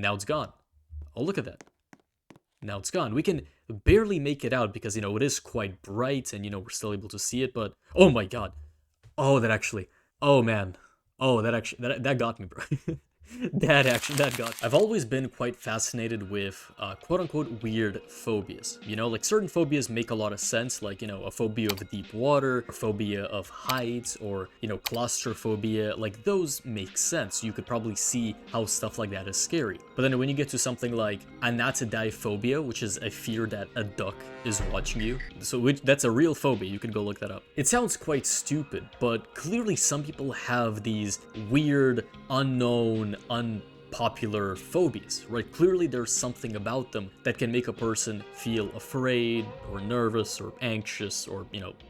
now it's gone. Oh, look at that. Now it's gone. We can barely make it out because, it is quite bright and, we're still able to see it, but oh my god. Oh, that actually, oh man. Oh, that got me, bro. That got. I've always been quite fascinated with quote unquote weird phobias. Like certain phobias make a lot of sense, like, a phobia of deep water, a phobia of heights, or, claustrophobia. Like those make sense. You could probably see how stuff like that is scary. But then when you get to something like anatidaephobia, which is a fear that a duck is watching you, that's a real phobia. You can go look that up. It sounds quite stupid, but clearly some people have these weird, unknown, unpopular phobias, right? Clearly there's something about them that can make a person feel afraid or nervous or anxious or,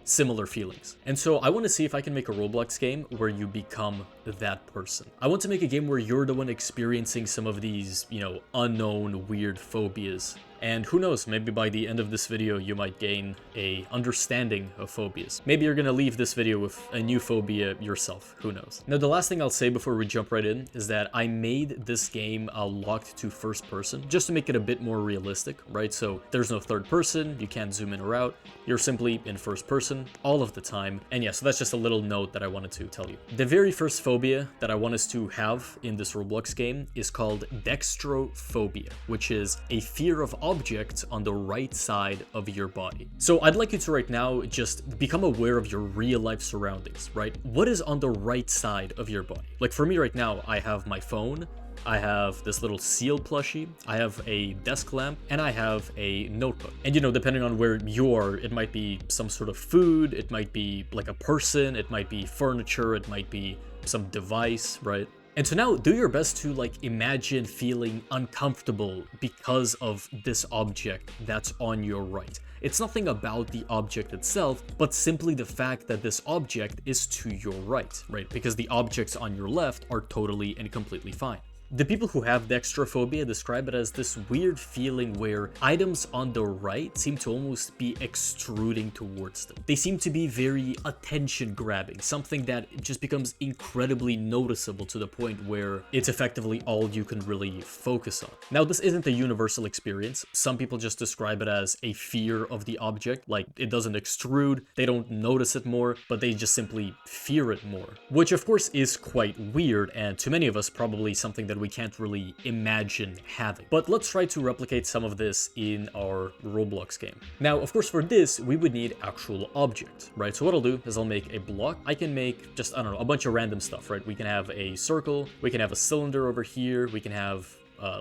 similar feelings. And so I want to see if I can make a Roblox game where you become that person. I want to make a game where you're the one experiencing some of these, unknown weird phobias. And who knows, maybe by the end of this video, you might gain a understanding of phobias. Maybe you're gonna leave this video with a new phobia yourself, who knows. Now, the last thing I'll say before we jump right in is that I made this game locked to first person, just to make it a bit more realistic, right? So there's no third person, you can't zoom in or out, you're simply in first person all of the time. And yeah, so that's just a little note that I wanted to tell you. The very first phobia that I want us to have in this Roblox game is called Dextrophobia, which is a fear of objects on the right side of your body. So I'd like you to right now just become aware of your real life surroundings, right? What is on the right side of your body? Like for me right now, I have my phone, I have this little seal plushie, I have a desk lamp, and I have a notebook. And depending on where you are, it might be some sort of food, it might be like a person, it might be furniture, it might be some device, right? And so now do your best to imagine feeling uncomfortable because of this object that's on your right. It's nothing about the object itself, but simply the fact that this object is to your right? Because the objects on your left are totally and completely fine. The people who have dextrophobia describe it as this weird feeling where items on the right seem to almost be extruding towards them. They seem to be very attention-grabbing, something that just becomes incredibly noticeable to the point where it's effectively all you can really focus on. Now, this isn't a universal experience. Some people just describe it as a fear of the object, like it doesn't extrude, they don't notice it more, but they just simply fear it more. Which of course is quite weird, and to many of us probably something that we can't really imagine having. But let's try to replicate some of this in our Roblox game. Now, of course, for this, we would need actual objects, right? So what I'll do is I'll make a block. I can make just, I don't know, a bunch of random stuff, right? We can have a circle, we can have a cylinder over here, we can have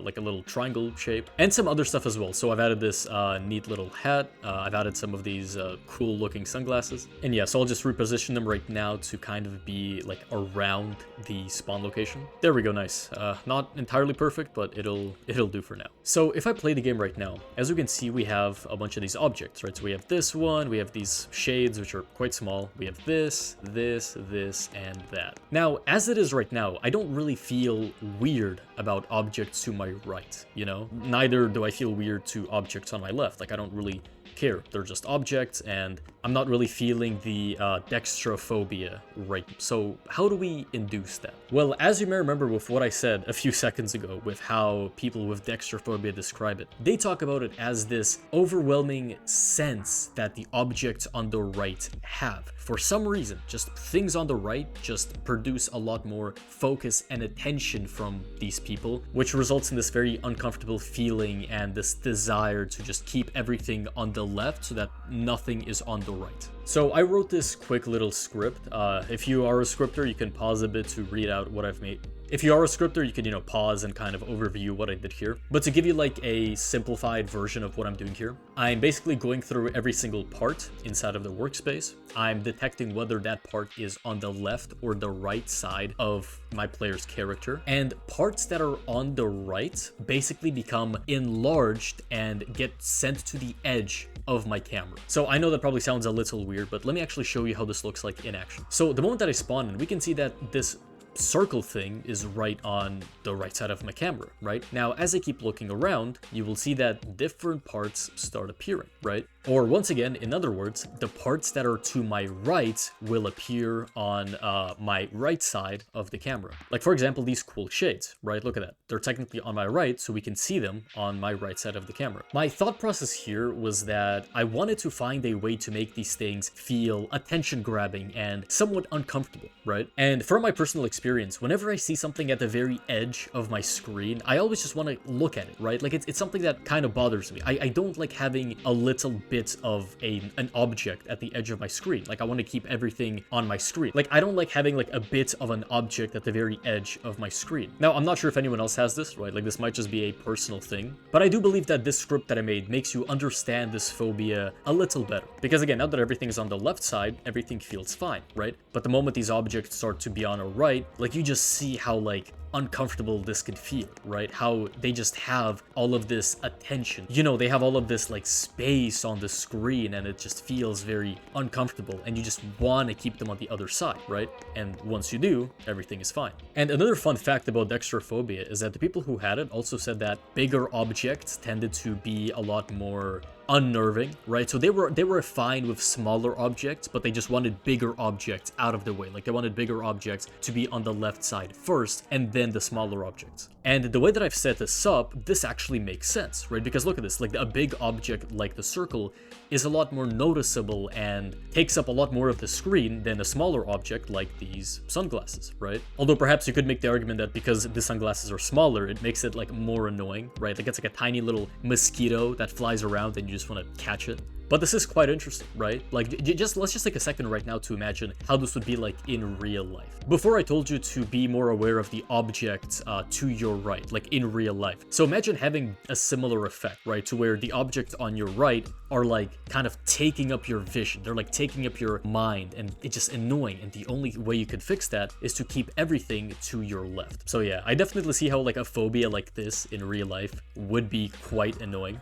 like a little triangle shape, and some other stuff as well. So I've added this neat little hat, I've added some of these cool looking sunglasses, and yeah, so I'll just reposition them right now to kind of be like around the spawn location. There we go, nice. Not entirely perfect, but it'll do for now. So if I play the game right now, as you can see, we have a bunch of these objects, right? So we have this one, we have these shades, which are quite small, we have this, and that. Now, as it is right now, I don't really feel weird about objects to my right, Neither do I feel weird to objects on my left. Like, I don't really care. They're just objects, and I'm not really feeling the dextrophobia right. So how do we induce that? Well, as you may remember with what I said a few seconds ago with how people with dextrophobia describe it, they talk about it as this overwhelming sense that the objects on the right have. For some reason, just things on the right just produce a lot more focus and attention from these people, which results in this very uncomfortable feeling and this desire to just keep everything on the left so that nothing is on the right. So I wrote this quick little script. If you are a scripter, you can pause a bit to read out what I've made. If you are a scripter, you can, pause and kind of overview what I did here. But to give you like a simplified version of what I'm doing here, I'm basically going through every single part inside of the workspace. I'm detecting whether that part is on the left or the right side of my player's character. And parts that are on the right basically become enlarged and get sent to the edge of my camera. So I know that probably sounds a little weird, but let me actually show you how this looks like in action. So the moment that I spawn in, we can see that this circle thing is right on the right side of my camera, right? Now, as I keep looking around, you will see that different parts start appearing, right? Or once again, in other words, the parts that are to my right will appear on my right side of the camera. Like, for example, these cool shades, right? Look at that. They're technically on my right, so we can see them on my right side of the camera. My thought process here was that I wanted to find a way to make these things feel attention-grabbing and somewhat uncomfortable, right? And from my personal experience, whenever I see something at the very edge of my screen, I always just want to look at it, right? Like, it's something that kind of bothers me. I don't like having a little bit of an object at the edge of my screen. Like, I want to keep everything on my screen. Like, I don't like having like a bit of an object at the very edge of my screen. Now, I'm not sure if anyone else has this, right? Like, this might just be a personal thing, but I do believe that this script that I made makes you understand this phobia a little better. Because again, now that everything is on the left side, everything feels fine, right? But the moment these objects start to be on our right, like, you just see how like uncomfortable this could feel, right? How they just have all of this attention. You know, they have all of this like space on the screen and it just feels very uncomfortable and you just want to keep them on the other side, right? And once you do, everything is fine. And another fun fact about Dextrophobia is that the people who had it also said that bigger objects tended to be a lot more unnerving, right? So they were fine with smaller objects, but they just wanted bigger objects out of the way. Like, they wanted bigger objects to be on the left side first and then the smaller objects. And the way that I've set this up, this actually makes sense, right? Because look at this, like a big object like the circle is a lot more noticeable and takes up a lot more of the screen than a smaller object like these sunglasses, right? Although perhaps you could make the argument that because the sunglasses are smaller, it makes it like more annoying, right? Like, it's like a tiny little mosquito that flies around and you just want to catch it. But this is quite interesting, right? Like, let's just take a second right now to imagine how this would be like in real life. Before, I told you to be more aware of the objects to your right, like in real life. So imagine having a similar effect, right? To where the objects on your right are like kind of taking up your vision. They're like taking up your mind and it's just annoying. And the only way you could fix that is to keep everything to your left. So yeah, I definitely see how like a phobia like this in real life would be quite annoying.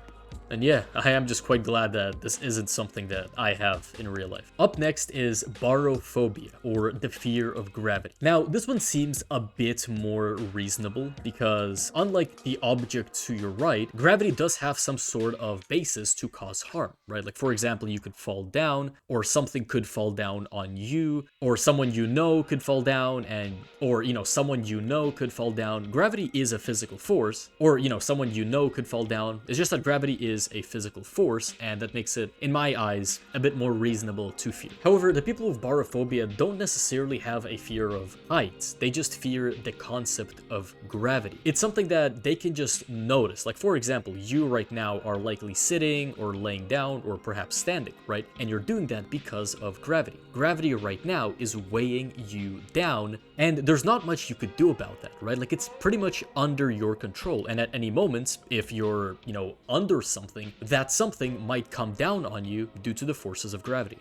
And yeah, I am just quite glad that this isn't something that I have in real life. Up next is Barophobia, or the fear of gravity. Now, this one seems a bit more reasonable because unlike the object to your right, gravity does have some sort of basis to cause harm, right? Like, for example, you could fall down, or something could fall down on you, or someone you know could fall down, or, you know, someone you know could fall down. Gravity is a physical force, or, you know, someone you know could fall down. It's just that gravity is a physical force, and that makes it, in my eyes, a bit more reasonable to fear. However, the people with barophobia don't necessarily have a fear of heights, they just fear the concept of gravity. It's something that they can just notice. Like, for example, you right now are likely sitting or laying down or perhaps standing, right? And you're doing that because of gravity. Gravity right now is weighing you down, and there's not much you could do about that, right? Like, it's pretty much under your control, and at any moment, if you're, you know, under something, that something might come down on you due to the forces of gravity.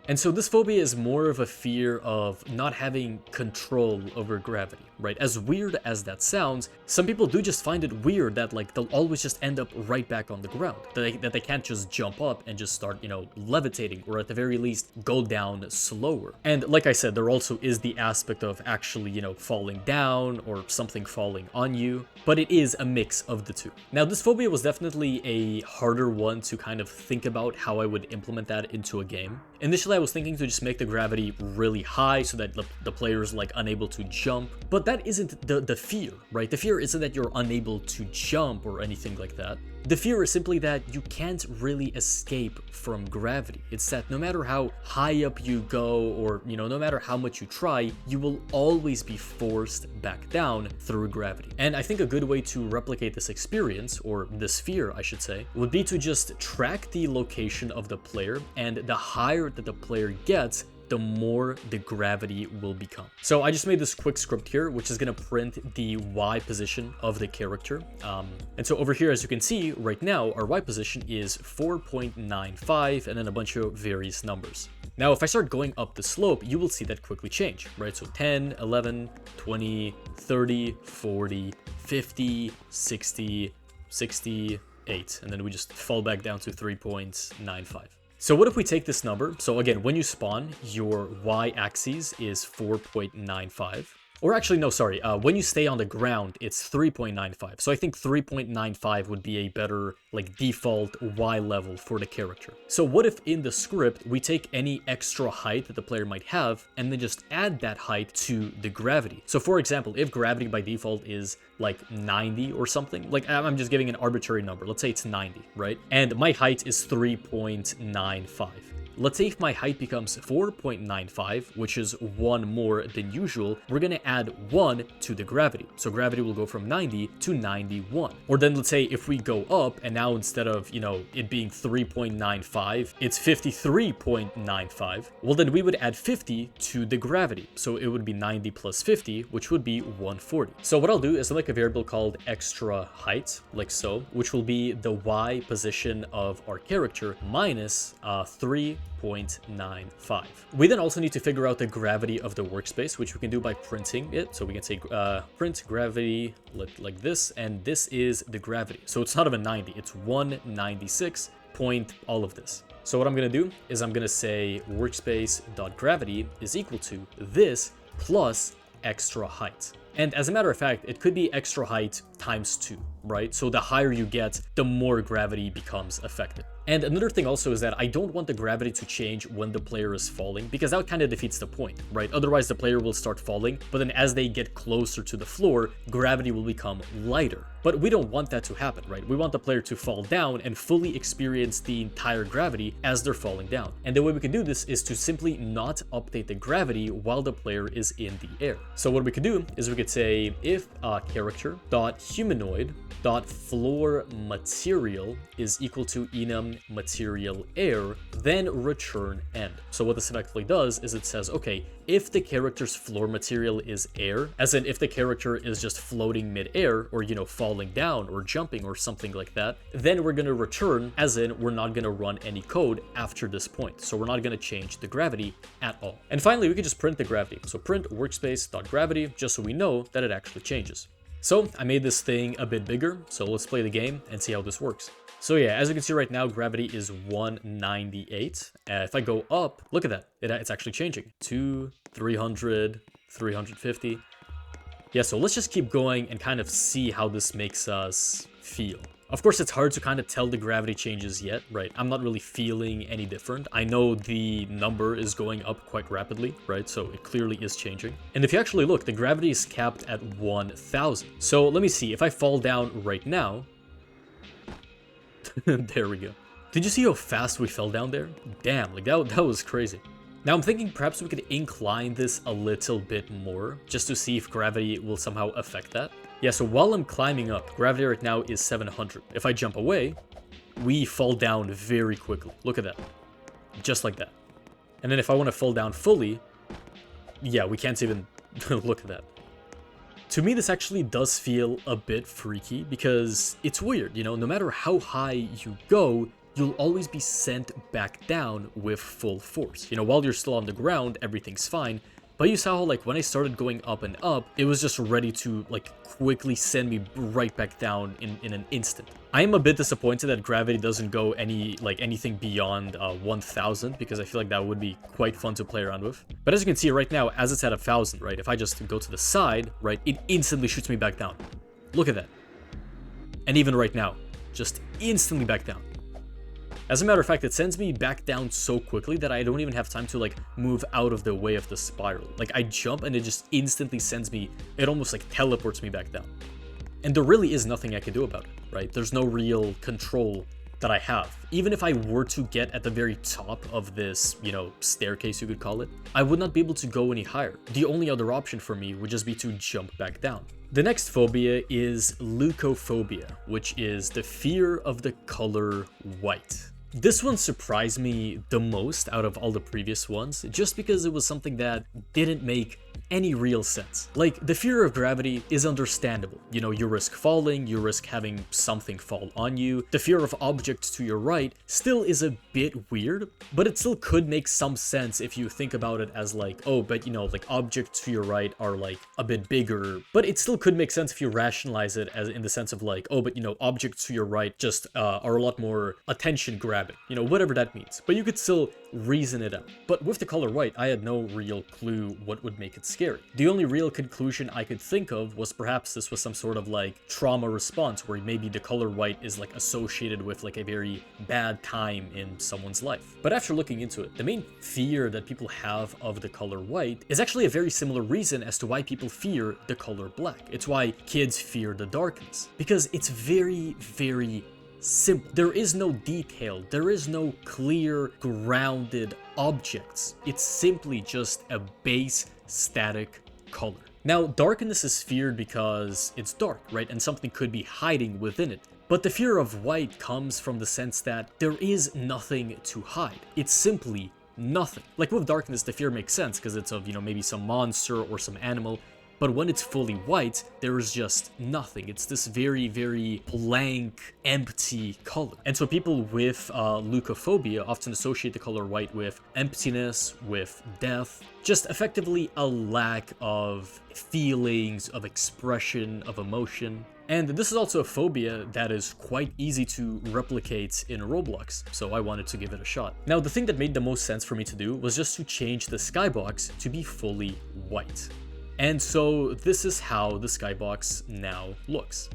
And so this phobia is more of a fear of not having control over gravity, right? As weird as that sounds, some people do just find it weird that like they'll always just end up right back on the ground, that they can't just jump up and just start, you know, levitating, or at the very least go down slower. And like I said, there also is the aspect of actually, you know, falling down or something falling on you, but it is a mix of the two. Now, this phobia was definitely a harder one to kind of think about how I would implement that into a game. Initially, I was thinking to just make the gravity really high so that the player's like unable to jump, but that isn't the fear, right? The fear isn't that you're unable to jump or anything like that. The fear is simply that you can't really escape from gravity. It's that no matter how high up you go, or, you know, no matter how much you try, you will always be forced back down through gravity. And I think a good way to replicate this experience, or this fear, I should say, would be to just track the location of the player, and the higher that the player gets, the more the gravity will become. So I just made this quick script here, which is going to print the Y position of the character. And so over here, as you can see right now, our Y position is 4.95 and then a bunch of various numbers. Now, if I start going up the slope, you will see that quickly change, right? So 10, 11, 20, 30, 40, 50, 60, 68, and then we just fall back down to 3.95. So what if we take this number? So again, when you spawn, your y-axis is 4.95. Or actually, no, sorry. When you stay on the ground, it's 3.95. So I think 3.95 would be a better, like, default Y level for the character. So what if in the script, we take any extra height that the player might have, and then just add that height to the gravity? So for example, if gravity by default is like 90 or something, like I'm just giving an arbitrary number. Let's say it's 90, right? And my height is 3.95. Let's say if my height becomes 4.95, which is 1 more than usual, we're going to add 1 to the gravity. So gravity will go from 90 to 91. Or then let's say if we go up, and now instead of, you know, it being 3.95, it's 53.95, well then we would add 50 to the gravity. So it would be 90 plus 50, which would be 140. So what I'll do is I'll make a variable called extra height, like so, which will be the Y position of our character minus 3.95. We then also need to figure out the gravity of the workspace, which we can do by printing it. So we can say print gravity like this, and this is the gravity. So it's not even 90, it's 196 point all of this. So what I'm going to do is I'm going to say workspace.gravity is equal to this plus extra height. And as a matter of fact, it could be extra height times 2, right? So the higher you get, the more gravity becomes effective. And another thing also is that I don't want the gravity to change when the player is falling, because that kind of defeats the point, right? Otherwise, the player will start falling, but then as they get closer to the floor, gravity will become lighter. But we don't want that to happen, right? We want the player to fall down and fully experience the entire gravity as they're falling down. And the way we can do this is to simply not update the gravity while the player is in the air. So what we could do is we could say if character.humanoid.floor material is equal to enum material air, then return end. So what this effectively does is it says, okay, if the character's floor material is air, as in if the character is just floating mid-air, or, you know, falling down or jumping or something like that, then we're going to return, as in we're not going to run any code after this point. So we're not going to change the gravity at all. And finally, we can just print the gravity. So print workspace.gravity, just so we know that it actually changes. So I made this thing a bit bigger, so let's play the game and see how this works. So yeah, as you can see right now, gravity is 198. If I go up, look at that, it's actually changing. 200, 300, 350. Yeah, so let's just keep going and kind of see how this makes us feel. Of course, it's hard to kind of tell the gravity changes yet, right? I'm not really feeling any different. I know the number is going up quite rapidly, right? So it clearly is changing. And if you actually look, the gravity is capped at 1000. So let me see, if I fall down right now, there we go. Did you see how fast we fell down there? Damn, like that was crazy. Now I'm thinking perhaps we could incline this a little bit more, just to see if gravity will somehow affect that. Yeah, so while I'm climbing up, gravity right now is 700. If I jump away, we fall down very quickly. Look at that. Just like that. And then if I want to fall down fully, yeah, we can't even look at that. To me, this actually does feel a bit freaky because it's weird, you know, no matter how high you go, you'll always be sent back down with full force. You know, while you're still on the ground, everything's fine. But you saw how, like, when I started going up and up, it was just ready to, like, quickly send me right back down in an instant. I am a bit disappointed that gravity doesn't go anything beyond 1000, because I feel like that would be quite fun to play around with. But as you can see right now, as it's at 1000, right, if I just go to the side, right, it instantly shoots me back down. Look at that. And even right now, just instantly back down. As a matter of fact, it sends me back down so quickly that I don't even have time to, like, move out of the way of the spiral. Like, I jump and it just instantly sends me, it almost, like, teleports me back down. And there really is nothing I can do about it, right? There's no real control that I have. Even if I were to get at the very top of this, you know, staircase, you could call it, I would not be able to go any higher. The only other option for me would just be to jump back down. The next phobia is Leukophobia, which is the fear of the color white. This one surprised me the most out of all the previous ones, just because it was something that didn't make any real sense. Like, the fear of gravity is understandable. You know, you risk falling, you risk having something fall on you. The fear of objects to your right still is a bit weird, but it still could make some sense if you think about it as like, oh, but you know, like objects to your right are like a bit bigger, but it still could make sense if you rationalize it as in the sense of like, oh, but you know, objects to your right just are a lot more attention grabbing, you know, whatever that means. But you could still reason it out. But with the color white, I had no real clue what would make it scary. scary. The only real conclusion I could think of was perhaps this was some sort of like trauma response where maybe the color white is like associated with like a very bad time in someone's life. But after looking into it, the main fear that people have of the color white is actually a very similar reason as to why people fear the color black. It's why kids fear the darkness, because it's very, very simple. There is no detail, there is no clear, grounded objects. It's simply just a base static color. Now, darkness is feared because it's dark, right? And something could be hiding within it. But the fear of white comes from the sense that there is nothing to hide. It's simply nothing. Like with darkness, the fear makes sense because it's of, maybe some monster or some animal. But when it's fully white, there is just nothing. It's this very, very blank, empty color. And so people with leukophobia often associate the color white with emptiness, with death, just effectively a lack of feelings, of expression, of emotion. And this is also a phobia that is quite easy to replicate in Roblox, so I wanted to give it a shot. Now, the thing that made the most sense for me to do was just to change the skybox to be fully white. And so this is how the skybox now looks.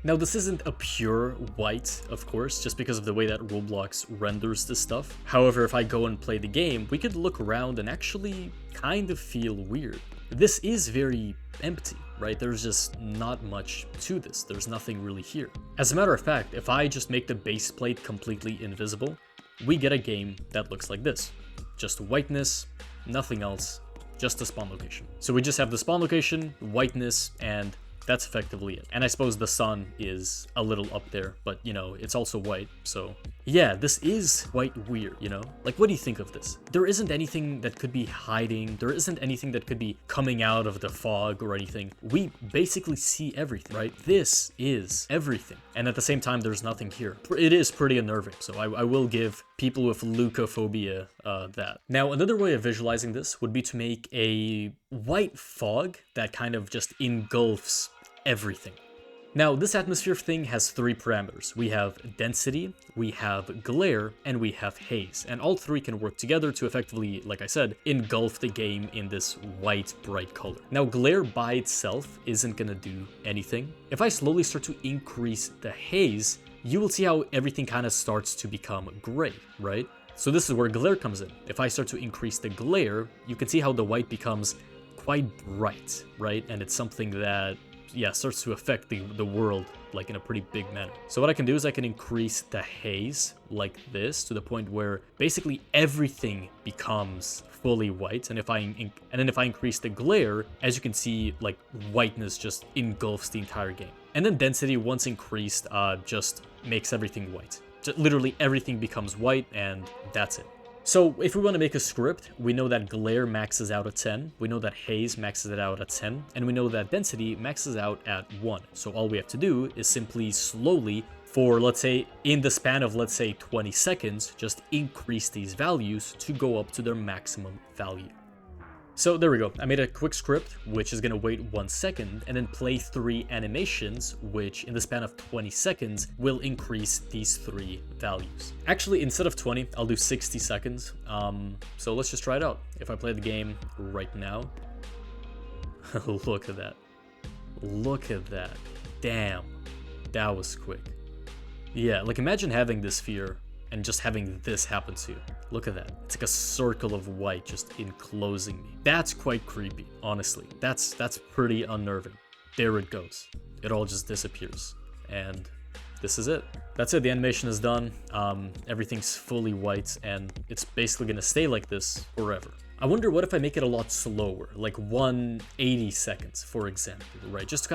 Now, this isn't a pure white, of course, just because of the way that Roblox renders this stuff. However, if I go and play the game, we could look around and actually kind of feel weird. This is very empty, right? There's just not much to this. There's nothing really here. As a matter of fact, if I just make the base plate completely invisible, we get a game that looks like this. Just whiteness, nothing else. Just the spawn location. So we just have the spawn location, whiteness, and that's effectively it. And I suppose the sun is a little up there, but it's also white, so yeah, this is quite weird, Like, what do you think of this? There isn't anything that could be hiding, there isn't anything that could be coming out of the fog or anything. We basically see everything, right? This is everything. And at the same time, there's nothing here. It is pretty unnerving, so I will give people with leukophobia that. Now, another way of visualizing this would be to make a white fog that kind of just engulfs everything. Now, this atmosphere thing has three parameters. We have density, we have glare, and we have haze. And all three can work together to effectively, like I said, engulf the game in this white, bright color. Now, glare by itself isn't gonna do anything. If I slowly start to increase the haze, you will see how everything kind of starts to become gray, right? So this is where glare comes in. If I start to increase the glare, you can see how the white becomes quite bright, right? And it's something that starts to affect the world like in a pretty big manner. So what I can do is I can increase the haze like this to the point where basically everything becomes fully white. And then if I increase the glare, as you can see, like whiteness just engulfs the entire game. And then density, once increased, just makes everything white. Just literally everything becomes white, and that's it. So if we want to make a script, we know that glare maxes out at 10, we know that haze maxes it out at 10, and we know that density maxes out at 1. So all we have to do is simply slowly, for let's say in the span of 20 seconds, just increase these values to go up to their maximum value. So there we go. I made a quick script, which is going to wait 1 second, and then play 3 animations, which in the span of 20 seconds will increase these 3 values. Actually, instead of 20, I'll do 60 seconds. So let's just try it out. If I play the game right now, look at that. Look at that. Damn, that was quick. Yeah, like imagine having this fear and just having this happen to you. Look at that. It's like a circle of white just enclosing me. That's quite creepy, honestly. That's pretty unnerving. There it goes. It all just disappears. And this is it. That's it. The animation is done. Everything's fully white, and it's basically gonna stay like this forever. I wonder what if I make it a lot slower, like 180 seconds, for example, right? Just to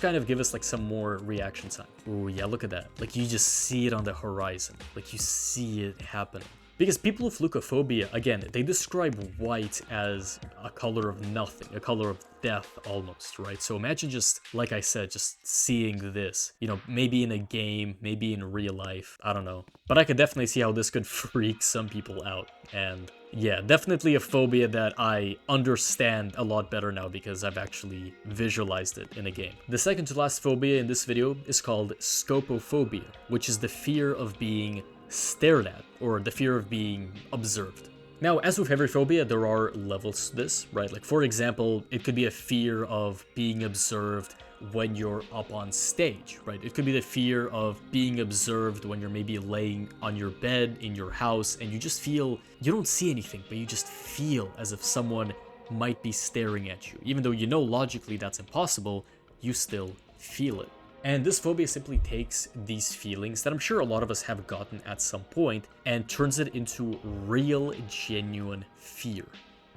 kind of give us like some more reaction time. Oh yeah, look at that. Like you just see it on the horizon. Like you see it happening. Because people with leukophobia, again, they describe white as a color of nothing, a color of death almost, right? So imagine just, like I said, just seeing this, maybe in a game, maybe in real life, I don't know. But I could definitely see how this could freak some people out. And yeah, definitely a phobia that I understand a lot better now because I've actually visualized it in a game. The second to last phobia in this video is called Scopophobia, which is the fear of being stared at, or the fear of being observed. Now, as with every phobia, there are levels to this, right? Like, for example, it could be a fear of being observed when you're up on stage, right? It could be the fear of being observed when you're maybe laying on your bed in your house and you just feel, you don't see anything, but you just feel as if someone might be staring at you. Even though you know logically that's impossible, you still feel it. And this phobia simply takes these feelings that I'm sure a lot of us have gotten at some point and turns it into real, genuine fear.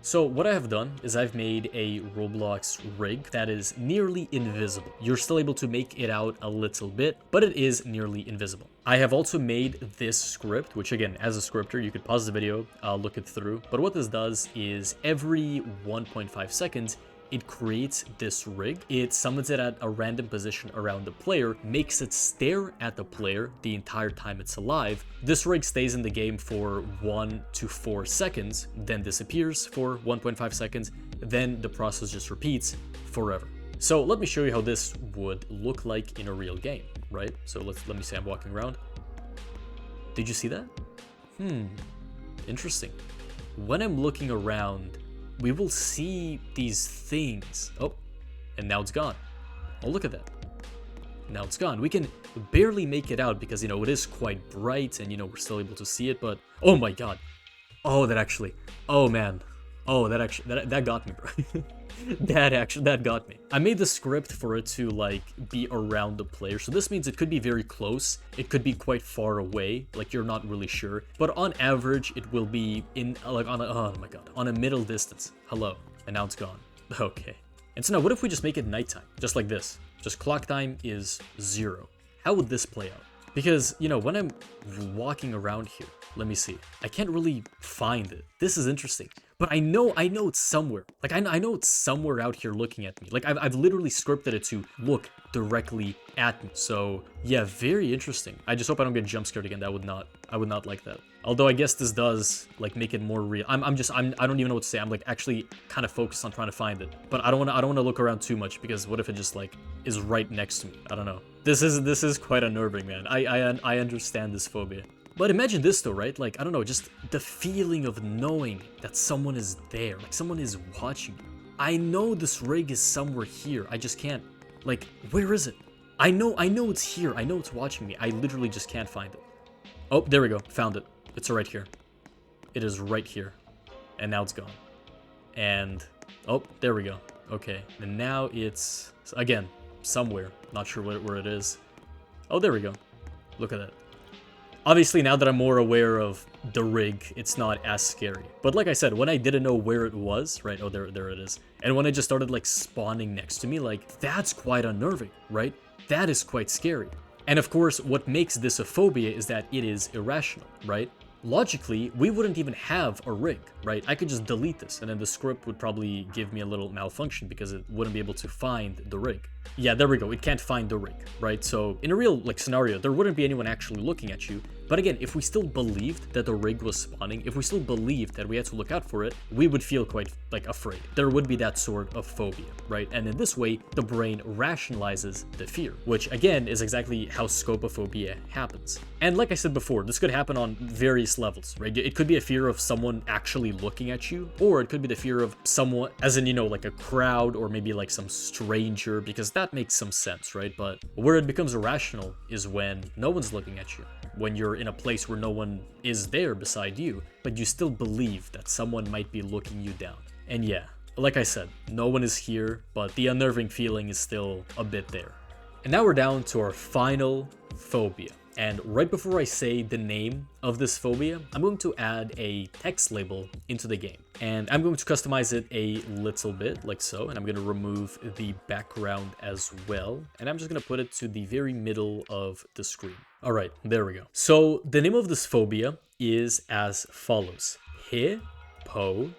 So what I have done is I've made a Roblox rig that is nearly invisible. You're still able to make it out a little bit, but it is nearly invisible. I have also made this script, which again, as a scripter, you could pause the video, look it through. But what this does is every 1.5 seconds, it creates this rig, it summons it at a random position around the player, makes it stare at the player the entire time it's alive. This rig stays in the game for 1 to 4 seconds, then disappears for 1.5 seconds, then the process just repeats forever. So let me show you how this would look like in a real game, right? So let me say I'm walking around. Did you see that? Interesting. When I'm looking around, we will see these things. Oh, and now it's gone. Oh, look at that. Now it's gone. We can barely make it out because, you know, it is quite bright and, you know, we're still able to see it, but oh my god. Oh, oh man. Oh, that got me, bro. that got me. I made the script for it to like be around the player, so this means it could be very close, it could be quite far away, like you're not really sure, but on average it will be in like on a, oh my god, on a middle distance. Hello, and now it's gone. Okay. And so now what if we just make it nighttime, just like this? Just clock time is 0. How would this play out? Because, you know, when I'm walking around here, let me see. I can't really find it. This is interesting. But I know it's somewhere. Like, I know it's somewhere out here looking at me. Like, I've literally scripted it to look directly at me. So, yeah, very interesting. I just hope I don't get jump scared again. I would not like that. Although I guess this does, like, make it more real. I don't even know what to say. I'm, like, actually kind of focused on trying to find it. But I don't want to look around too much because what if it just, like, is right next to me? I don't know. This is quite unnerving, man. I understand this phobia. But imagine this though, right? Like, I don't know, just the feeling of knowing that someone is there, like someone is watching you. I know this rig is somewhere here. I just can't, like, where is it? I know it's here. I know it's watching me. I literally just can't find it. Oh, there we go. Found it. It's right here. It is right here. And now it's gone. And, oh, there we go. Okay. And now it's, again, somewhere. Not sure where it is. Oh, there we go. Look at that. Obviously, now that I'm more aware of the rig, it's not as scary. But like I said, when I didn't know where it was, right? Oh, there it is. And when it just started, like, spawning next to me, like, that's quite unnerving, right? That is quite scary. And of course, what makes this a phobia is that it is irrational, right? Logically, we wouldn't even have a rig, right? I could just delete this, and then the script would probably give me a little malfunction because it wouldn't be able to find the rig. Yeah, there we go. It can't find the rig, right? So in a real, like, scenario, there wouldn't be anyone actually looking at you. But again, if we still believed that the rig was spawning, if we still believed that we had to look out for it, we would feel quite, like, afraid. There would be that sort of phobia, right? And in this way, the brain rationalizes the fear, which again is exactly how scopophobia happens. And like I said before, this could happen on various levels, right? It could be a fear of someone actually looking at you, or it could be the fear of someone, as in, you know, like a crowd, or maybe like some stranger, because that makes some sense, right? But where it becomes irrational is when no one's looking at you, when you're in a place where no one is there beside you, but you still believe that someone might be looking you down. And yeah, like I said, no one is here, but the unnerving feeling is still a bit there. And now we're down to our final phobia. And right before I say the name of this phobia, I'm going to add a text label into the game. And I'm going to customize it a little bit, like so. And I'm going to remove the background as well. And I'm just going to put it to the very middle of the screen. All right, there we go. So the name of this phobia is as follows. He, po,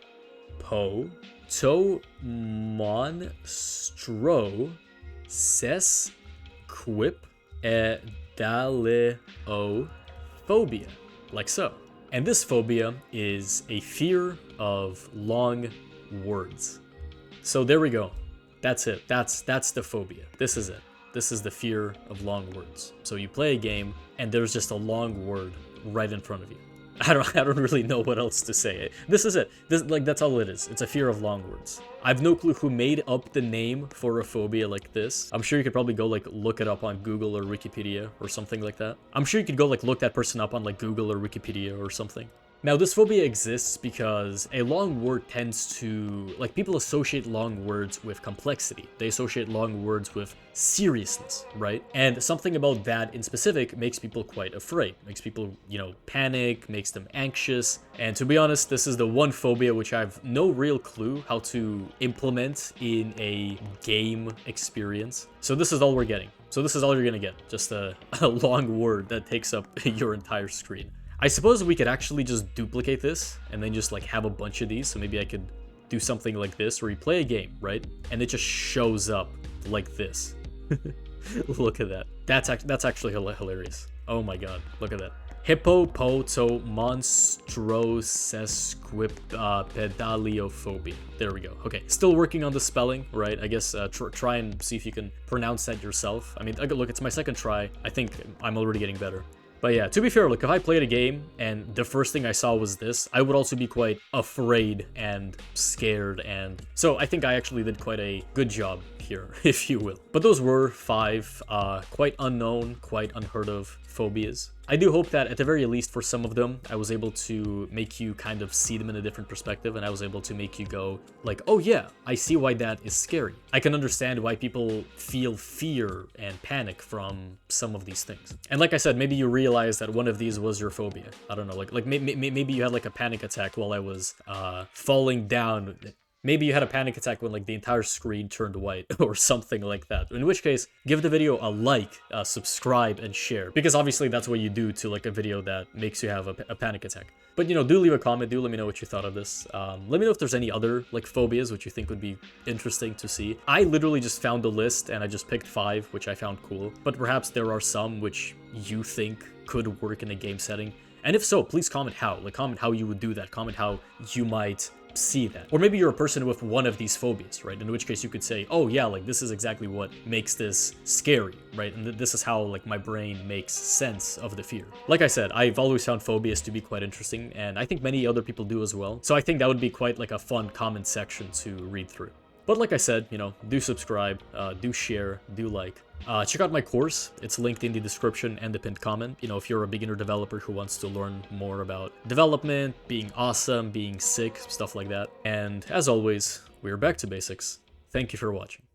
to, monstro, ses, quip, daleophobia, like so. And this phobia is a fear of long words. So there we go. That's it. That's the phobia. This is it. This is the fear of long words. So you play a game and there's just a long word right in front of you. I don't really know what else to say. This is it. That's all it is. It's a fear of long words. I have no clue who made up the name for a phobia like this. I'm sure you could probably go like look it up on Google or Wikipedia or something like that. I'm sure you could go like look that person up on like Google or Wikipedia or something. Now, this phobia exists because a long word tends to, like, people associate long words with complexity. They associate long words with seriousness, right? And something about that in specific makes people quite afraid, makes people, you know, panic, makes them anxious. And to be honest, this is the one phobia which I have no real clue how to implement in a game experience. So this is all we're getting. So this is all you're gonna get, just a long word that takes up your entire screen. I suppose we could actually just duplicate this and then just like have a bunch of these. So maybe I could do something like this where you play a game, right? And it just shows up like this. Look at that. That's actually hilarious. Oh my god, look at that. Hippopotomonstrosesquipedaliophobia. There we go. Okay, still working on the spelling, right? I guess try and see if you can pronounce that yourself. I mean, look, it's my second try. I think I'm already getting better. But yeah, to be fair, look, if I played a game and the first thing I saw was this, I would also be quite afraid and scared, and so I think I actually did quite a good job here, if you will. But those were 5 quite unknown, quite unheard of phobias. I do hope that at the very least for some of them, I was able to make you kind of see them in a different perspective, and I was able to make you go like, oh yeah, I see why that is scary. I can understand why people feel fear and panic from some of these things. And like I said, maybe you realize that one of these was your phobia. I don't know, like maybe you had like a panic attack while I was falling down. Maybe you had a panic attack when like the entire screen turned white or something like that. In which case, give the video a like, subscribe, and share. Because obviously that's what you do to like a video that makes you have a panic attack. But you know, do leave a comment, do let me know what you thought of this. Let me know if there's any other like phobias which you think would be interesting to see. I literally just found a list and I just picked 5, which I found cool. But perhaps there are some which you think could work in a game setting. And if so, please comment how. Like comment how you would do that. Comment how you might see that. Or maybe you're a person with one of these phobias, right? In which case you could say, oh yeah, like this is exactly what makes this scary, right? And this is how like my brain makes sense of the fear. Like I said, I've always found phobias to be quite interesting, and I think many other people do as well. So I think that would be quite like a fun comment section to read through. But like I said, you know, do subscribe, do share, do like. Check out my course. It's linked in the description and the pinned comment. You know, if you're a beginner developer who wants to learn more about development, being awesome, being sick, stuff like that. And as always, we're back to basics. Thank you for watching.